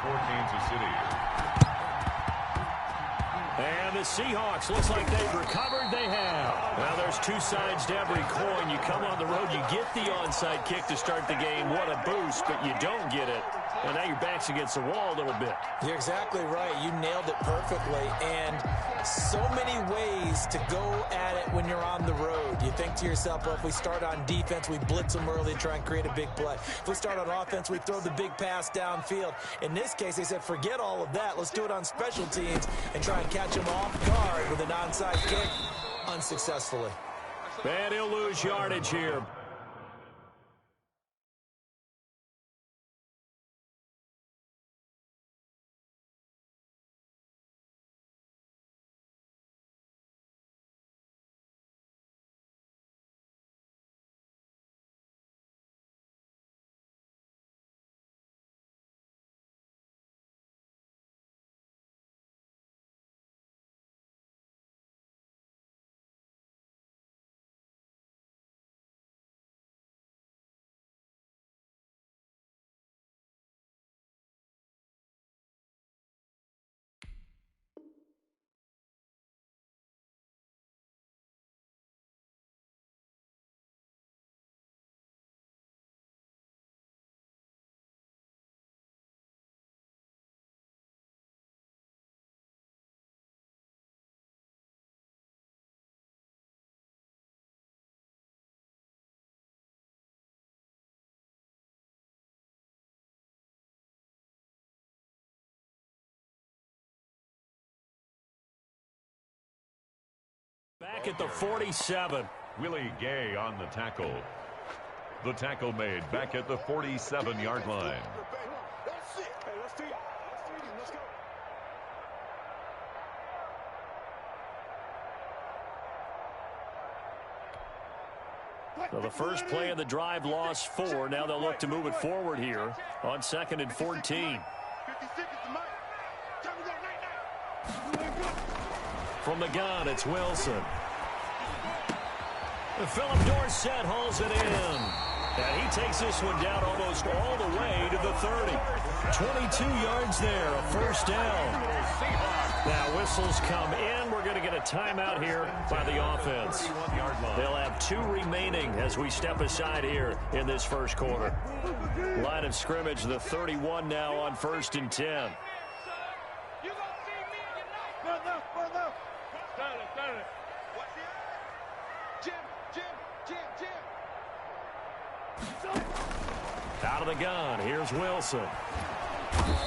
for Kansas City. And the Seahawks, looks like they've recovered. They have. Now, there's two sides to every coin. You come on the road, you get the onside kick to start the game. What a boost, but you don't get it. And now your back's against the wall a little bit. You're exactly right. You nailed it perfectly. And so many ways to go at it when you're on the road. You think to yourself, well, if we start on defense, we blitz them early and try and create a big play. If we start on offense, we throw the big pass downfield. In this case, they said, forget all of that. Let's do it on special teams and try and catch them off guard with an onside kick unsuccessfully. And he'll lose yardage here. Back at the 47. Willie Gay on the tackle. The tackle made back at the 47-yard line. So the first play of the drive lost 4. Now they'll look to move it forward here on 2nd and 14. From the gun, it's Wilson. Philip Dorsett hauls it in. And he takes this one down almost all the way to the 30. 22 yards there, a first down. Now whistles come in. We're going to get a timeout here by the offense. They'll have 2 remaining as we step aside here in this first quarter. Line of scrimmage, the 31 now on 1st and 10. Out of the gun, here's Wilson.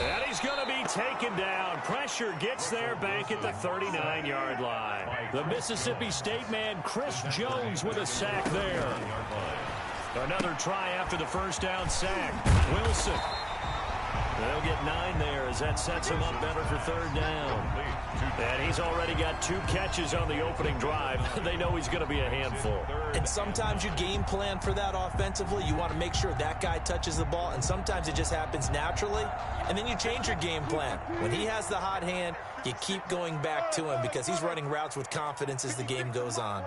And he's going to be taken down. Pressure gets there back at the 39-yard line. The Mississippi State man, Chris Jones, with a sack there. Another try after the first down sack. Wilson. They'll get 9 there as that sets him up better for 3rd down. And he's already got 2 catches on the opening drive. They know he's going to be a handful. And sometimes you game plan for that offensively. You want to make sure that guy touches the ball, and sometimes it just happens naturally. And then you change your game plan. When he has the hot hand, you keep going back to him because he's running routes with confidence as the game goes on.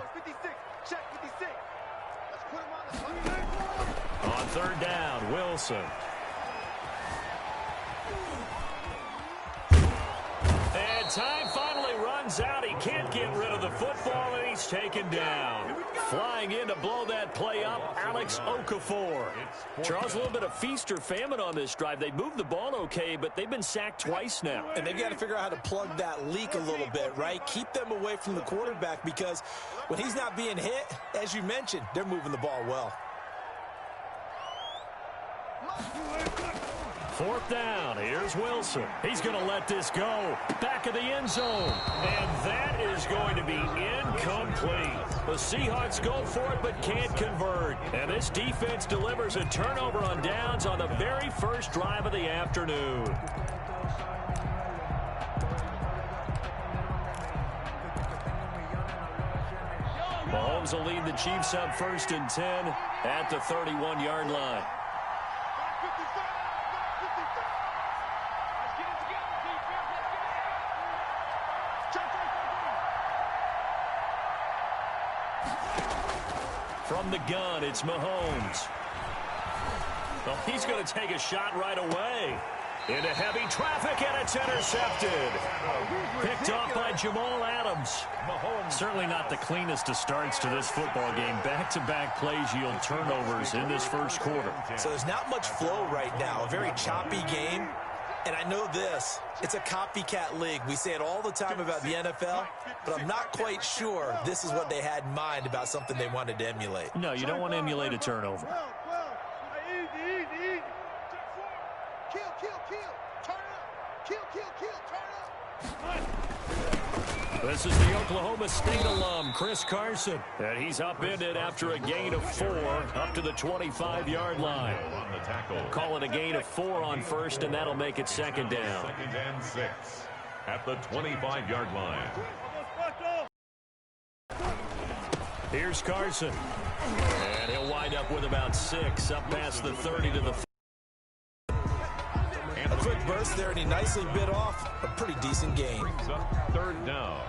On 3rd down, Wilson. And time finally runs out. He can't get rid of the football, and he's taken down. Flying in to blow that play up, Alex Okafor. Charles, a little bit of feast or famine on this drive. They moved the ball okay, but they've been sacked twice now. And they've got to figure out how to plug that leak a little bit, right? Keep them away from the quarterback because when he's not being hit, as you mentioned, they're moving the ball well. 4th down, here's Wilson. He's going to let this go. Back of the end zone. And that is going to be incomplete. The Seahawks go for it but can't convert. And this defense delivers a turnover on downs on the very first drive of the afternoon. Mahomes will lead the Chiefs up 1st and 10 at the 31-yard line. From the gun, it's Mahomes. Well, he's going to take a shot right away. Into heavy traffic, and it's intercepted. Picked off by Jamal Adams. Certainly not the cleanest of starts to this football game. Back-to-back plays yield turnovers in this first quarter. So there's not much flow right now. A very choppy game. And I know this, it's a copycat league. We say it all the time about the NFL, but I'm not quite sure this is what they had in mind about something they wanted to emulate. No, you don't want to emulate a turnover. This is the Oklahoma State alum, Chris Carson. And he's upended after a gain of 4 up to the 25-yard line. Call it a gain of 4 on first, and that'll make it second down. 2nd and 6 at the 25-yard line. Here's Carson. And he'll wind up with about 6 up past the 30 to the 40. A quick burst there, and he nicely bit off a pretty decent gain. Brings up 3rd down.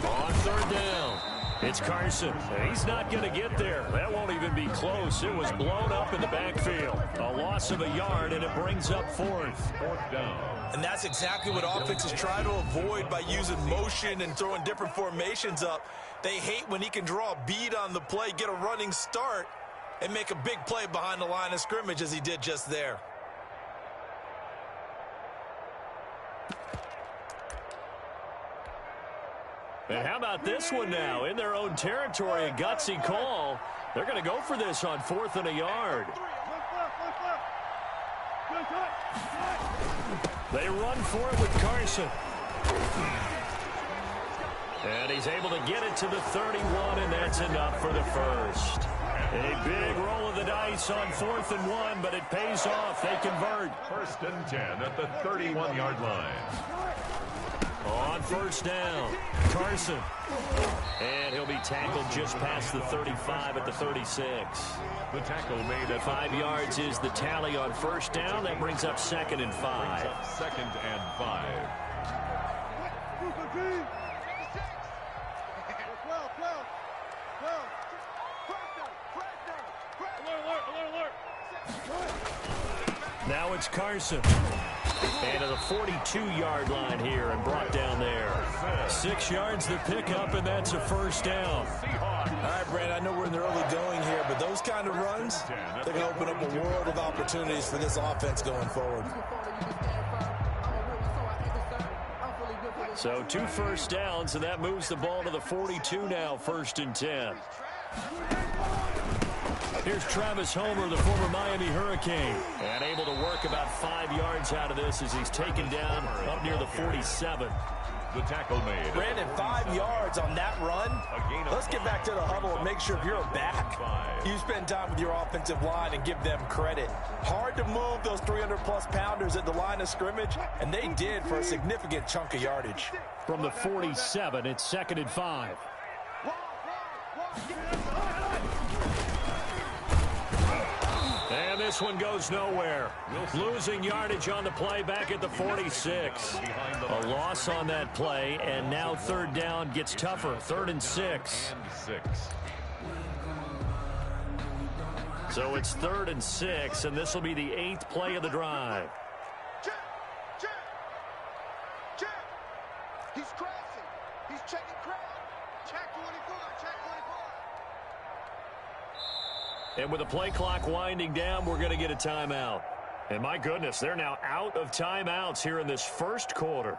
On 3rd down, it's Carson. He's not going to get there. That won't even be close. It was blown up in the backfield. A loss of a yard, and it brings up 4th down. And that's exactly what offenses try to avoid by using motion and throwing different formations up. They hate when he can draw a bead on the play, get a running start, and make a big play behind the line of scrimmage as he did just there. And how about this one now? In their own territory, a gutsy call. They're going to go for this on 4th and a yard. They run for it with Carson. And he's able to get it to the 31, and that's enough for the first. A big roll of the dice on 4th and 1, but it pays off. They convert. 1st and 10 at the 31-yard line. On 1st down, Carson. And he'll be tackled just past the 35 at the 36. The tackle made at 5 yards is the tally on 1st down. That brings up 2nd and 5. 2nd and 5. Now it's Carson. And to the 42-yard line here and brought down there. 6 yards the pickup, and that's a 1st down. All right, Brad, I know we're in the early going here, but those kind of runs, they're going to open up a world of opportunities for this offense going forward. So 2 first downs, and that moves the ball to the 42 now, 1st and 10. Here's Travis Homer, the former Miami Hurricane, and able to work about 5 yards out of this as he's taken down up near the 47. The tackle made. Brandon, 5 yards on that run. Let's get back to the huddle and make sure if you're a back, you spend time with your offensive line and give them credit. Hard to move those 300-plus pounders at the line of scrimmage, and they did for a significant chunk of yardage. From the 47, it's 2nd and 5. And this one goes nowhere. Losing yardage on the play back at the 46. A loss on that play, and now 3rd down gets tougher. 3rd and 6. So it's 3rd and 6, and this will be the 8th play of the drive. He's crossing. He's checking crowd. Check 24. Check 24. And with the play clock winding down, we're going to get a timeout. And my goodness, they're now out of timeouts here in this first quarter.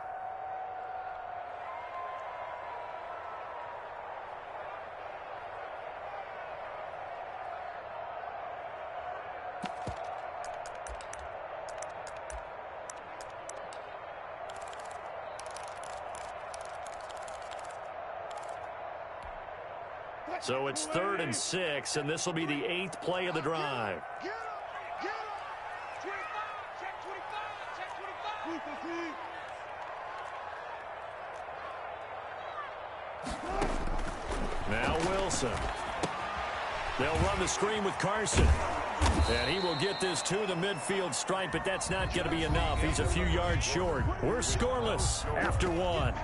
So it's 3rd and 6, and this will be the 8th play of the drive. Now Wilson. They'll run the screen with Carson. And he will get this to the midfield stripe, but that's not going to be enough. He's a few yards short. We're scoreless after one.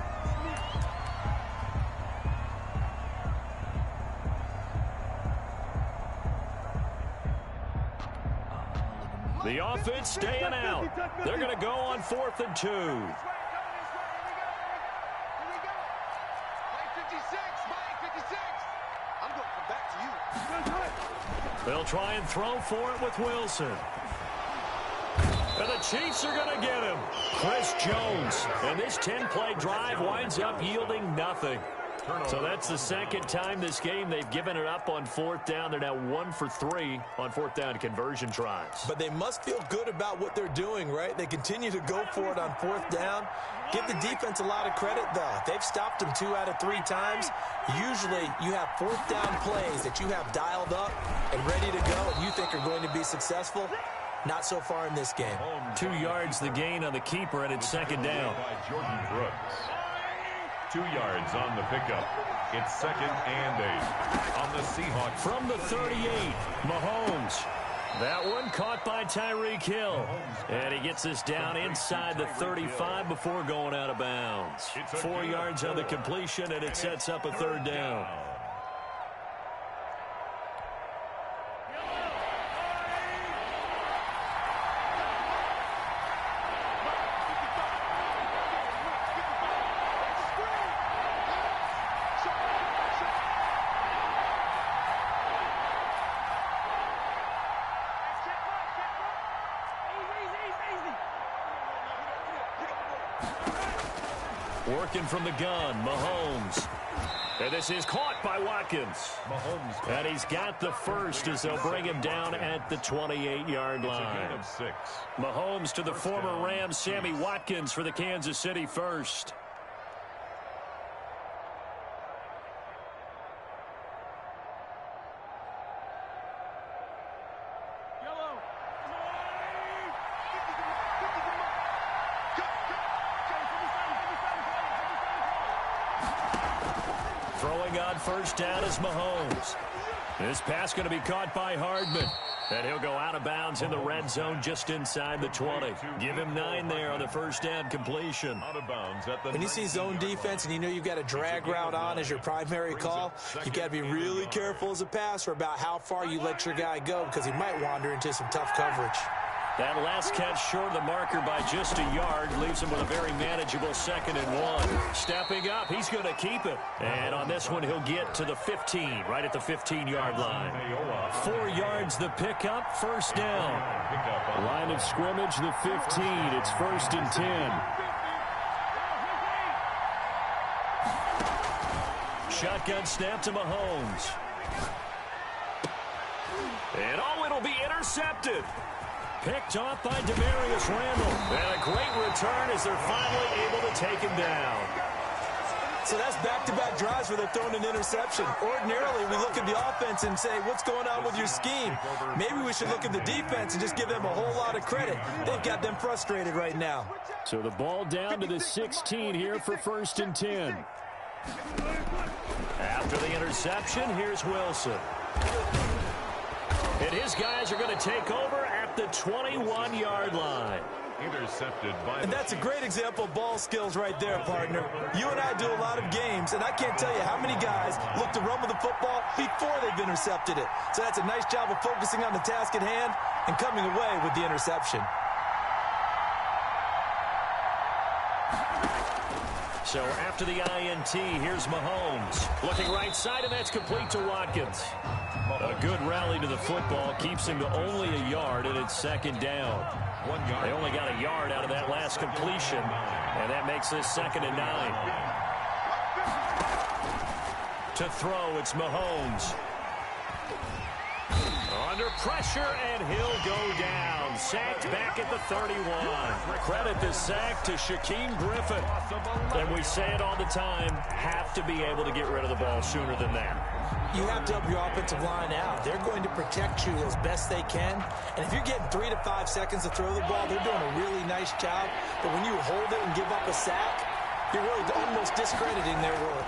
The offense staying out. They're going to go on 4th and 2. They'll try and throw for it with Wilson. And the Chiefs are going to get him. Chris Jones. And this 10-play drive winds up yielding nothing. So that's the second time this game they've given it up on 4th down. They're now 1 for 3 on 4th down conversion tries. But they must feel good about what they're doing, right? They continue to go for it on 4th down. Give the defense a lot of credit, though. They've stopped them 2 out of 3 times. Usually you have 4th down plays that you have dialed up and ready to go and you think are going to be successful. Not so far in this game. 2 yards the gain on the keeper, and it's 2nd down. 2 yards on the pickup. It's 2nd and 8 on the Seahawks. From the 38, Mahomes. That one caught by Tyreek Hill. And he gets us down inside the 35 before going out of bounds. 4 yards on the completion, and it sets up a 3rd down. Working from the gun, Mahomes. And this is caught by Watkins. And he's got the first as they'll bring him down at the 28-yard line. Mahomes to the former Rams, Sammy Watkins for the Kansas City first. Throwing on 1st down is Mahomes. This pass going to be caught by Hardman. And he'll go out of bounds in the red zone just inside the 20. Give him 9 there on the 1st down completion. When you see zone defense and you know you've got a drag route on as your primary call, you've got to be really careful as a passer about how far you let your guy go because he might wander into some tough coverage. That last catch short of the marker by just a yard leaves him with a very manageable 2nd and 1. Stepping up, he's going to keep it. And on this one, he'll get to the 15, right at the 15-yard line. 4 yards the pickup, 1st down. Line of scrimmage, the 15. It's 1st and 10. Shotgun snap to Mahomes. And it'll be intercepted. Picked off by Demarius Randall. And a great return as they're finally able to take him down. So that's back-to-back drives where they're throwing an interception. Ordinarily, we look at the offense and say, what's going on with your scheme? Maybe we should look at the defense and just give them a whole lot of credit. They've got them frustrated right now. So the ball down to the 16 here for 1st and 10. After the interception, here's Wilson. And his guys are going to take over at the 21-yard line. Intercepted by and that's a great example of ball skills right there, partner. You and I do a lot of games, and I can't tell you how many guys look to run with the football before they've intercepted it. So that's a nice job of focusing on the task at hand and coming away with the interception. So after the INT, here's Mahomes. Looking right side, and that's complete to Watkins. A good rally to the football keeps him to only a yard, and it's 2nd down. They only got a yard out of that last completion, and that makes this 2nd and 9. To throw, it's Mahomes. Under pressure, and he'll go down. Sacked back at the 31. Credit the sack to Shaquem Griffin. And we say it all the time, have to be able to get rid of the ball sooner than that. You have to help your offensive line out. They're going to protect you as best they can. And if you're getting 3 to 5 seconds to throw the ball, they're doing a really nice job. But when you hold it and give up a sack, you're really almost discrediting their work.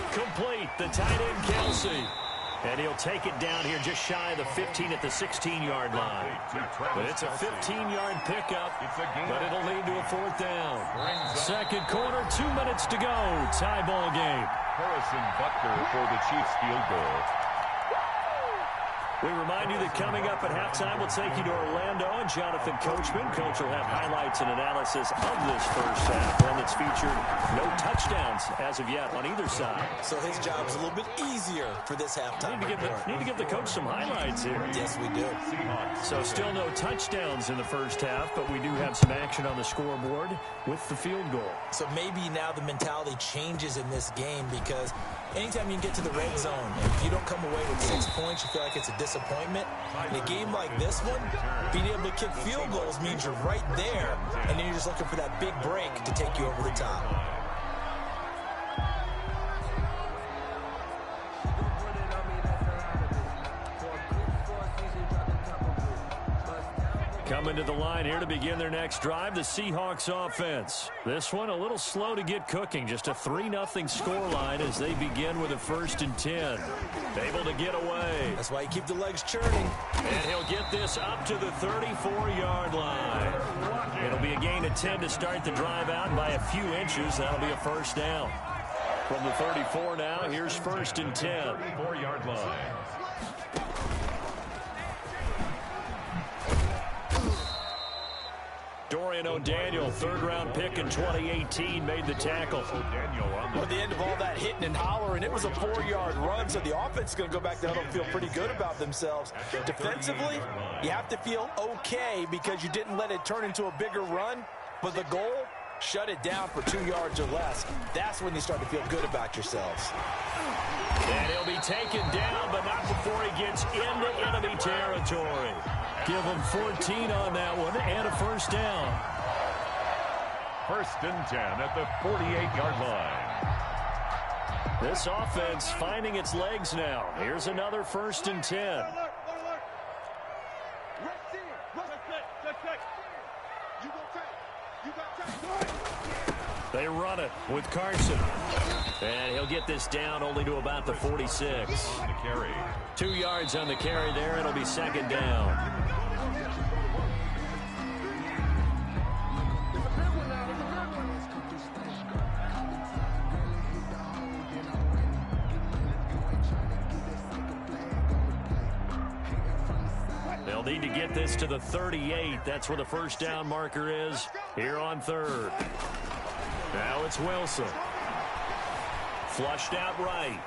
Complete, the tight end Kelsey. And he'll take it down here just shy of the 15 at the 16-yard line. But it's a 15-yard pickup, but it'll lead to a 4th down. Second quarter, 2 minutes to go. Tie ball game. Harrison Butker for the Chiefs field goal. We remind you that coming up at halftime, we'll take you to Orlando and Jonathan Coachman. Coach will have highlights and analysis of this first half. One that's featured no touchdowns as of yet on either side. So his job's a little bit easier for this halftime. Need to give the coach some highlights here. Yes, we do. So still no touchdowns in the first half, but we do have some action on the scoreboard with the field goal. So maybe now the mentality changes in this game because anytime you can get to the red zone, if you don't come away with 6 points, you feel like it's a disappointment. In a game like this one, being able to kick field goals means you're right there, and then you're just looking for that big break to take you over the top. Coming to the line here to begin their next drive, the Seahawks offense. This one a little slow to get cooking. Just a 3-0 scoreline as they begin with a 1st and 10. Able to get away. That's why you keep the legs churning. And he'll get this up to the 34-yard line. It'll be a gain of 10 to start the drive out by a few inches. That'll be a 1st down. From the 34 now, here's 1st and 10. 34-yard line. Dorian O'Daniel, 3rd-round pick in 2018, made the tackle. At the end of all that hitting and hollering, it was a 4-yard run, so the offense is going to go back to huddle and feel pretty good about themselves. Defensively, you have to feel okay because you didn't let it turn into a bigger run, but the goal, shut it down for 2 yards or less. That's when you start to feel good about yourselves. And he'll be taken down, but not before he gets into enemy territory. Give him 14 on that one and a 1st down. 1st and 10 at the 48-yard line. This offense finding its legs now. Here's another 1st and 10. They run it with Carson. And he'll get this down only to about the 46. 2 yards on the carry there. It'll be 2nd down. They'll need to get this to the 38. That's where the 1st down marker is here on 3rd. Now it's Wilson. Flushed out right.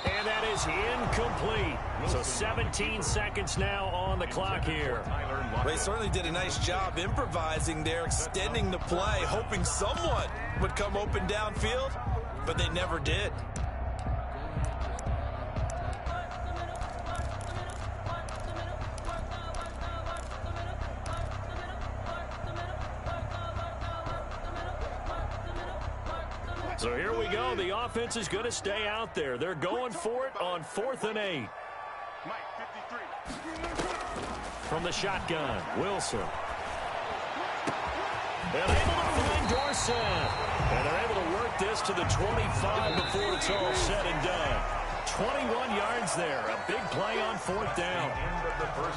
And that is incomplete. So 17 seconds now on the clock here. Well, they certainly did a nice job improvising there, extending the play, hoping someone would come open downfield, but they never did. So here we go. The offense is going to stay out there. They're going for it on 4th and 8. From the shotgun, Wilson. And able to find Dorsett. And they're able to work this to the 25 before it's all said and done. 21 yards there. A big play on 4th down.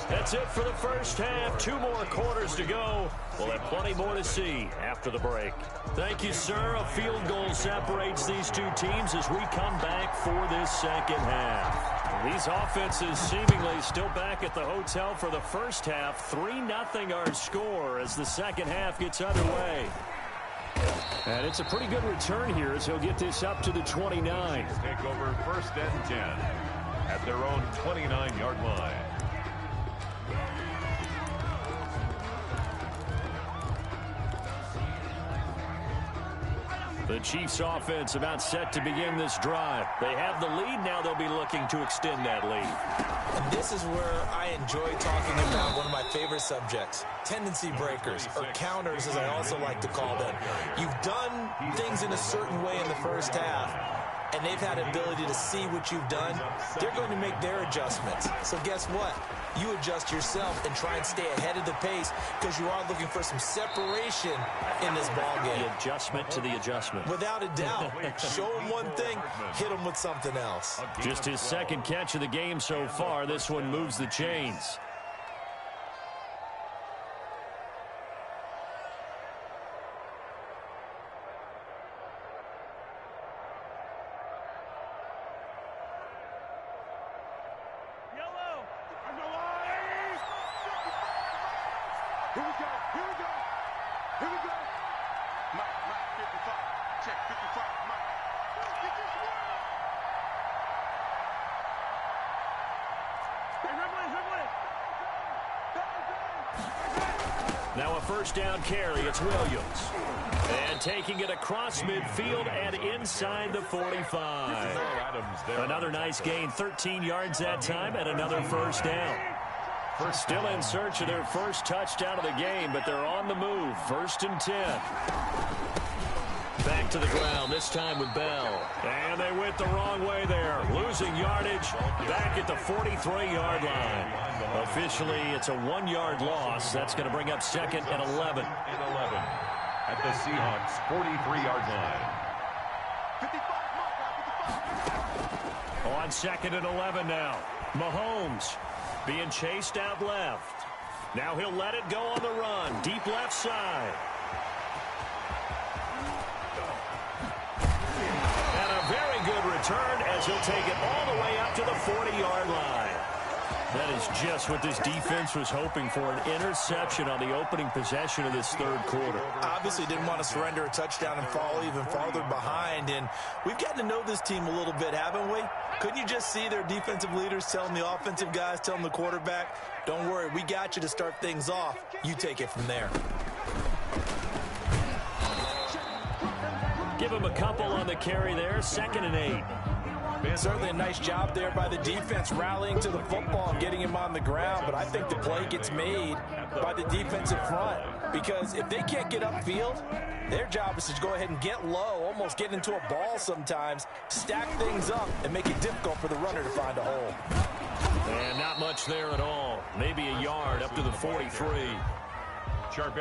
That's it for the first half. 2 more quarters to go. We'll have plenty more to see after the break. Thank you, sir. A field goal separates these two teams as we come back for this second half. These offenses seemingly still back at the hotel for the first half. 3-0 our score as the second half gets underway. And it's a pretty good return here as he'll get this up to the 29. Take over 1st and 10 at their own 29-yard line. The Chiefs offense about set to begin this drive. They have the lead. Now they'll be looking to extend that lead. And this is where I enjoy talking about one of my favorite subjects, tendency breakers, or counters as I also like to call them. You've done things in a certain way in the first half, and they've had ability to see what you've done. They're going to make their adjustments. So guess what? you adjust yourself and try and stay ahead of the pace because you are looking for some separation in this ball game. The adjustment to the adjustment. Without a doubt. Show him one thing, hit him with something else. Just his second catch of the game so far. This one moves the chains. Here we go. Here we go. Here we go. Mike, 55. Check 55. Mike. Get this one. Now a first down carry. It's Williams. And taking it across midfield and inside the 45. Another nice gain. 13 yards that time and another first down. Still in search of their first touchdown of the game, but they're on the move. 1st and 10. Back to the ground, this time with Bell. And they went the wrong way there. Losing yardage back at the 43-yard line. Officially, it's a 1-yard loss. That's going to bring up 2nd and 11. At the Seahawks' 43-yard line. 55. On 2nd and 11 now. Mahomes being chased out left. Now he'll let it go on the run. Deep left side. And a very good return as he'll take it all the way up to the 40-yard line. That is just what this defense was hoping for, an interception on the opening possession of this third quarter. Obviously didn't want to surrender a touchdown and fall even farther behind, and we've gotten to know this team a little bit, haven't we? Couldn't you just see their defensive leaders telling the offensive guys, telling the quarterback, don't worry, we got you to start things off. You take it from there. Give him a couple on the carry there, 2nd and 8. Certainly a nice job there by the defense rallying to the football and getting him on the ground, but I think the play gets made by the defensive front because if they can't get upfield, their job is to go ahead and get low, almost get into a ball sometimes, stack things up, and make it difficult for the runner to find a hole. And not much there at all. Maybe a yard up to the 43.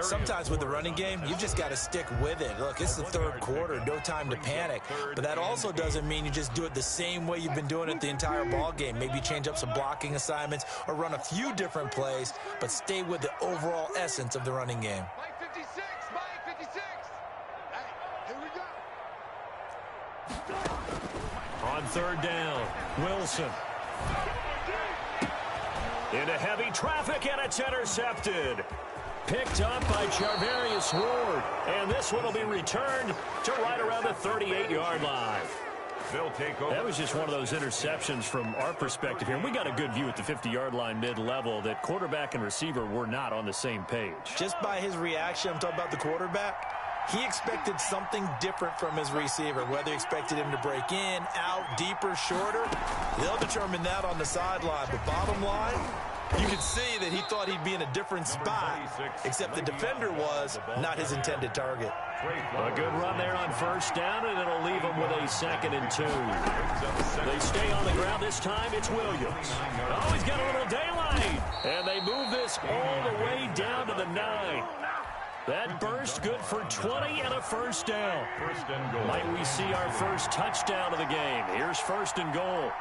Sometimes with the running game, you've just got to stick with it. Look, it's the third quarter, no time to panic. But that also doesn't mean you just do it the same way you've been doing it the entire ball game. Maybe change up some blocking assignments or run a few different plays, but stay with the overall essence of the running game. Mike 56. Mike 56. Hey, here we go. On 3rd down, Wilson. Into heavy traffic, and it's intercepted. Picked up by Charvarius Ward. And this one will be returned to right around the 38-yard line. They'll take over. That was just one of those interceptions from our perspective here. And we got a good view at the 50-yard line mid-level that quarterback and receiver were not on the same page. Just by his reaction, I'm talking about the quarterback, he expected something different from his receiver, whether he expected him to break in, out, deeper, shorter. They'll determine that on the sideline. But bottom line, you can see that he thought he'd be in a different spot, except the defender was not his intended target. A good run there on 1st down, and it'll leave him with a 2nd and 2. They stay on the ground. This time it's Williams. Oh, he's got a little daylight. And they move this all the way down to the 9. That burst good for 20 and a 1st down. Might we see our first touchdown of the game? Here's 1st and goal.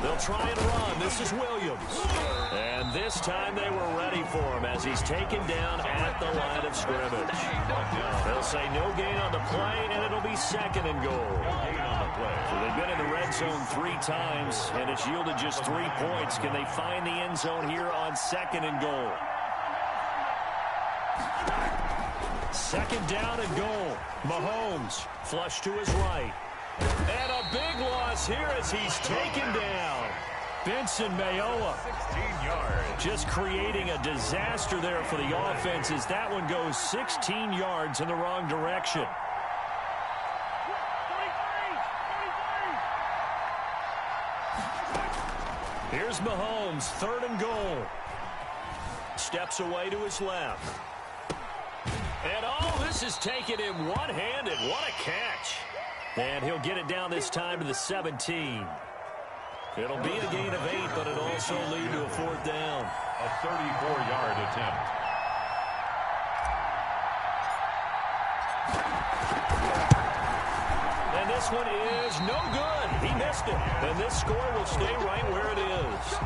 They'll try and run. This is Williams. And this time they were ready for him as he's taken down at the line of scrimmage. They'll say no gain on the play, and it'll be 2nd and goal. So they've been in the red zone 3 times, and it's yielded just 3 points. Can they find the end zone here on 2nd and goal? 2nd down and goal. Mahomes flush to his right. And a big loss here as he's taken down. Benson Mayowa 16 yards. just creating a disaster there for the offense as that one goes 16 yards in the wrong direction. Here's Mahomes, 3rd and goal. Steps away to his left. And oh, this is taken in one-handed. What a catch. And he'll get it down this time to the 17. It'll be a gain of 8, but it'll also lead to a 4th down. A 34-yard attempt. And this one is no good. He missed it. And this score will stay right where it is.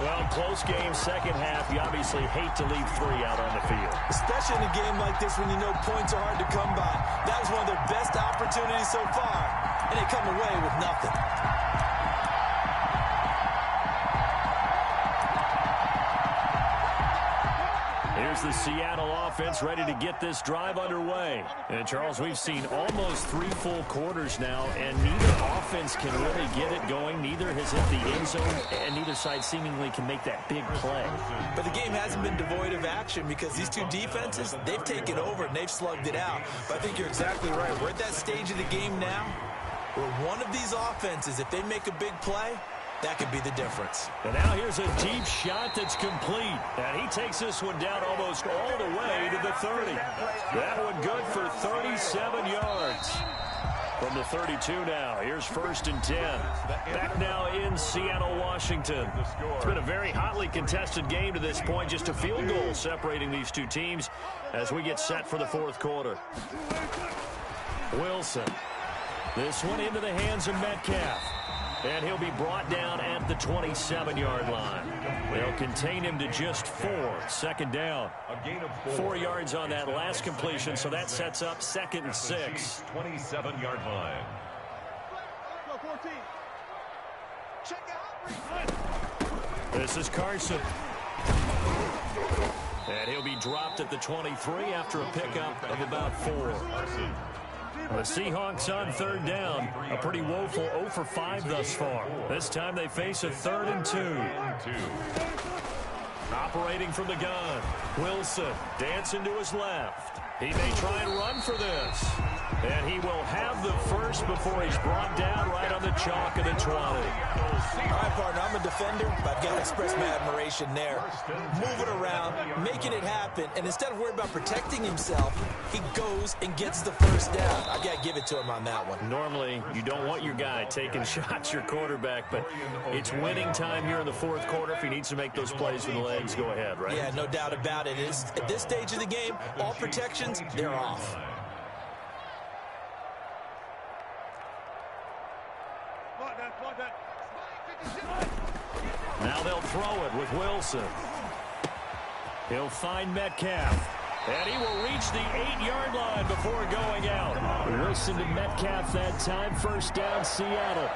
Well, close game, second half. You obviously hate to leave 3 out on the field. Especially in a game like this when you know points are hard to come by. That was one of their best opportunities so far, and they come away with nothing. Here's the Seattle offense ready to get this drive underway. And, Charles, we've seen almost 3 full quarters now, and neither offense can really get it going. Neither has hit the end zone, and neither side seemingly can make that big play. But the game hasn't been devoid of action because these two defenses, they've taken over and they've slugged it out. But I think you're exactly right. We're at that stage of the game now where one of these offenses, if they make a big play, that could be the difference. And now here's a deep shot that's complete. And he takes this one down almost all the way to the 30. That one good for 37 yards. From the 32 now, here's 1st and 10. Back now in Seattle, Washington. It's been a very hotly contested game to this point. Just a field goal separating these two teams as we get set for the 4th quarter. Wilson. This one into the hands of Metcalf. And he'll be brought down at the 27-yard line. They'll contain him to just 4. 2nd down. A gain of 4 yards on that last completion, so that sets up 2nd and 6. 27-yard line. This is Carson. And he'll be dropped at the 23 after a pickup of about 4. The Seahawks on 3rd down. A pretty woeful 0 for 5 thus far. This time they face a 3rd and 2. Operating from the gun. Wilson dancing to his left. He may try and run for this. And he will have the first before he's brought down right on the chalk of the 20. All right, partner, I'm a defender, but I've got to express my admiration there. Moving around, making it happen, and instead of worrying about protecting himself, he goes and gets the first down. I got to give it to him on that one. Normally, you don't want your guy taking shots, your quarterback, but it's winning time here in the 4th quarter. If he needs to make those plays with the legs, go ahead, right? Yeah, no doubt about it. At this stage of the game, all protections, they're off. Now they'll throw it with Wilson. He'll find Metcalf. And he will reach the 8-yard line before going out. Wilson to Metcalf that time. 1st down, Seattle.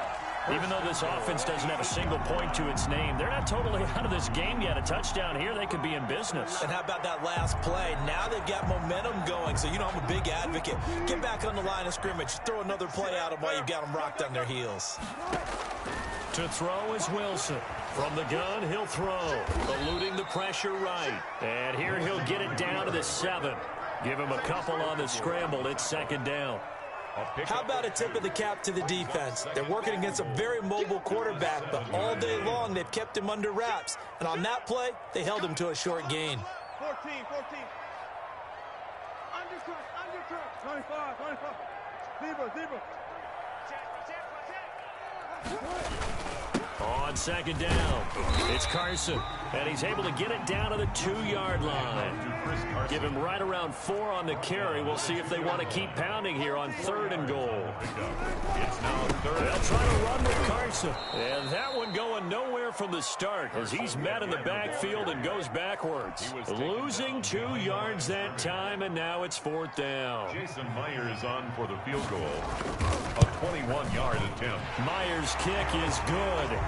Even though this offense doesn't have a single point to its name, they're not totally out of this game yet. A touchdown here, they could be in business. And how about that last play? Now they've got momentum going, so you know I'm a big advocate. Get back on the line of scrimmage. Throw another play out of while you've got them rocked on their heels. To throw is Wilson. From the gun, he'll throw. Eluding the pressure right. And here he'll get it down to the 7. Give him a couple on the scramble. It's 2nd down. How about a tip of the cap to the defense? They're working against a very mobile quarterback, but all day long they've kept him under wraps. And on that play, they held him to a short gain. 14. Undercut. 25. Zebra. On 2nd down, it's Carson, and he's able to get it down to the 2-yard line. Give him right around 4 on the carry. We'll see if they want to keep pounding here on 3rd and goal. It's now 3rd. They'll try to run with Carson, and that one going nowhere from the start as he's met in the backfield and goes backwards. Losing 2 yards that time, and now it's 4th down. Jason Myers on for the field goal. A 21-yard attempt. Myers' kick is good.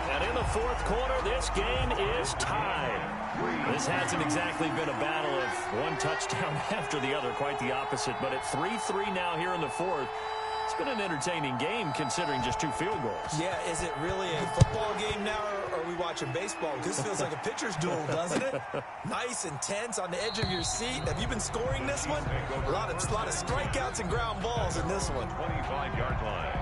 And in the 4th quarter, this game is tied. This hasn't exactly been a battle of one touchdown after the other, quite the opposite. But at 3-3 now here in the 4th, it's been an entertaining game considering just 2 field goals. Yeah, is it really a football game now, or are we watching baseball? This feels like a pitcher's duel, doesn't it? Nice and tense on the edge of your seat. Have you been scoring this one? A lot of strikeouts and ground balls in this one. 25-yard line.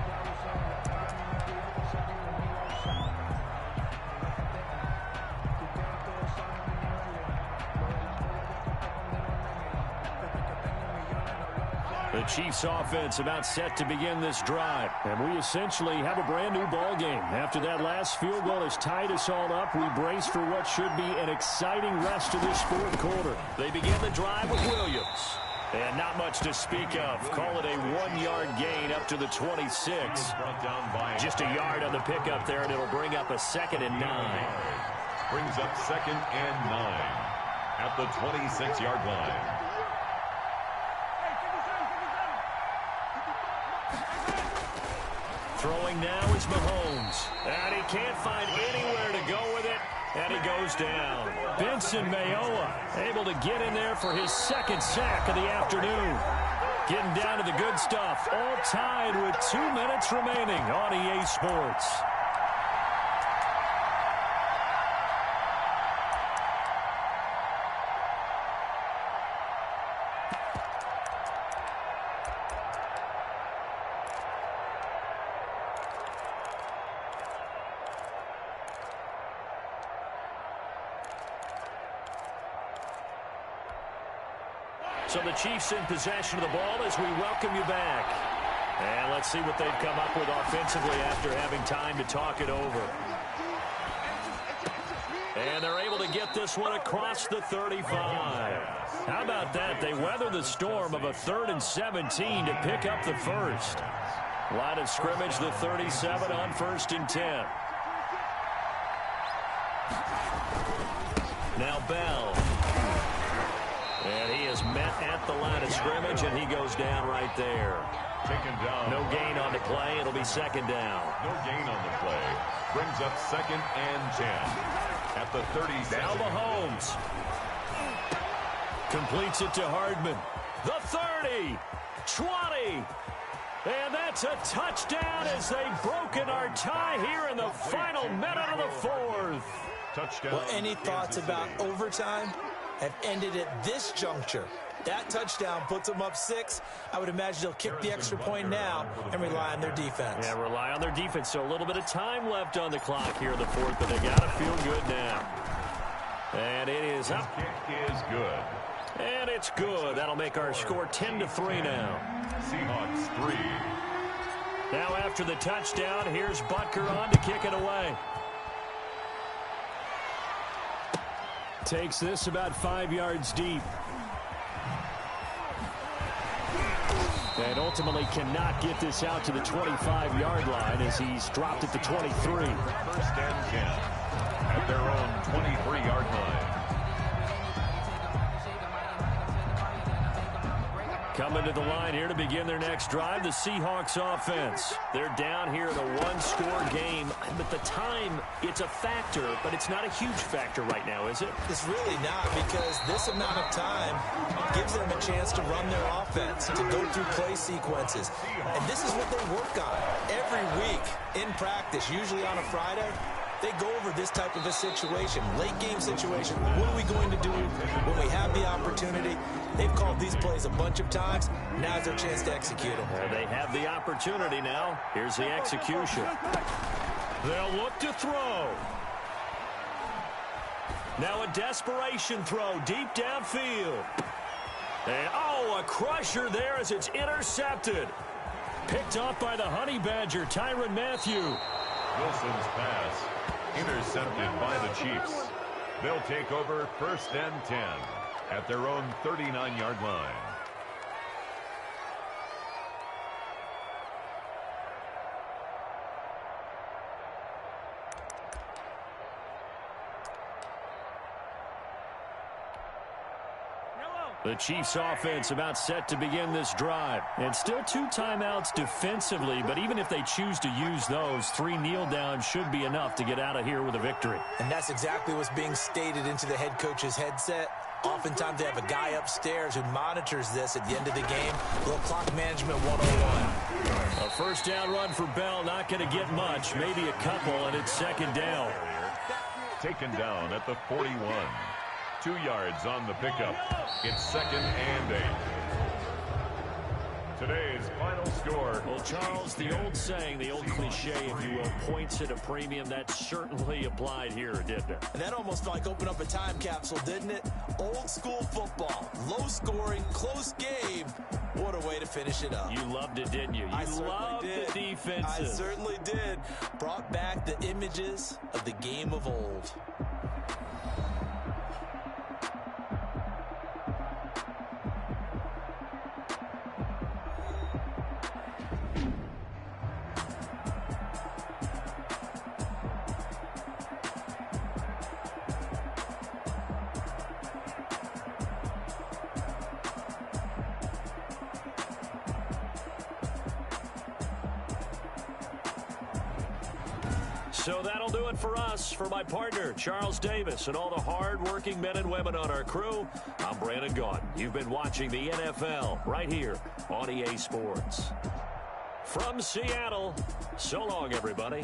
The Chiefs offense about set to begin this drive. And we essentially have a brand new ball game. After that last field goal has tied us all up, we brace for what should be an exciting rest of this fourth quarter. They begin the drive with Williams. And not much to speak of. Call it a 1-yard gain up to the 26. Just a yard on the pickup there, and it'll bring up a 2nd and 9. Brings up 2nd and 9 at the 26-yard line. Throwing now is Mahomes. And he can't find anywhere to go with it. And he goes down. Benson Mayowa able to get in there for his 2nd sack of the afternoon. Getting down to the good stuff. All tied with 2 minutes remaining on EA Sports. So the Chiefs in possession of the ball as we welcome you back. And let's see what they've come up with offensively after having time to talk it over. And they're able to get this one across the 35. How about that? They weather the storm of a 3rd and 17 to pick up the first. Line of scrimmage, the 37 on 1st and 10. Now Bell. And he is met at the line of scrimmage, and he goes down right there. Taken down. No gain on the play. It'll be 2nd down. No gain on the play. Brings up 2nd and 10 at the 37. Now Mahomes. Completes it to Hardman. The 30. 20. And that's a touchdown as they've broken our tie here in the final minute of the 4th. Touchdown. Well, any thoughts about overtime have ended at this juncture? That touchdown puts them up 6. I would imagine they'll kick the extra point now and rely on their defense. Yeah, rely on their defense. So a little bit of time left on the clock here in the 4th, but they got to feel good now. And it is up. Kick is good. And it's good. That'll make our score 10-3 now. Seahawks 3. Now after the touchdown, here's Butker on to kick it away. Takes this about 5 yards deep. And ultimately cannot get this out to the 25-yard line as he's dropped at the 23. 1st and 10 at their own 23-yard line. Coming to the line here to begin their next drive, the Seahawks offense. They're down here in a 1-score game. But the time, it's a factor, but it's not a huge factor right now, is it? It's really not, because this amount of time gives them a chance to run their offense, to go through play sequences. And this is what they work on every week in practice, usually on a Friday. They go over this type of a situation, late game situation. What are we going to do when we have the opportunity? They've called these plays a bunch of times. Now's their chance to execute them. They have the opportunity now. Here's the execution. They'll look to throw. Now a desperation throw deep downfield. And, a crusher there as it's intercepted. Picked off by the Honey Badger, Tyrann Mathieu. Wilson's pass intercepted by the Chiefs. They'll take over 1st and 10 at their own 39-yard line. The Chiefs offense about set to begin this drive. And still 2 timeouts defensively, but even if they choose to use those, 3 kneel downs should be enough to get out of here with a victory. And that's exactly what's being stated into the head coach's headset. Oftentimes they have a guy upstairs who monitors this at the end of the game. A little clock management 101. A 1st down run for Bell, not going to get much, maybe a couple, and it's 2nd down. Taken down at the 41. 2 yards on the pickup. It's 2nd and 8. today's final score. Well, Charles, the old saying, the old cliche, if you will, points at a premium, that certainly applied here, didn't it? And that almost like opened up a time capsule, didn't it? Old school football, low scoring, close game. What a way to finish it up. You loved it, didn't you? You loved the defenses. I certainly did. Brought back the images of the game of old. So that'll do it for us. For my partner, Charles Davis, and all the hard-working men and women on our crew, I'm Brandon Gaudin. You've been watching the NFL right here on EA Sports. From Seattle, so long, everybody.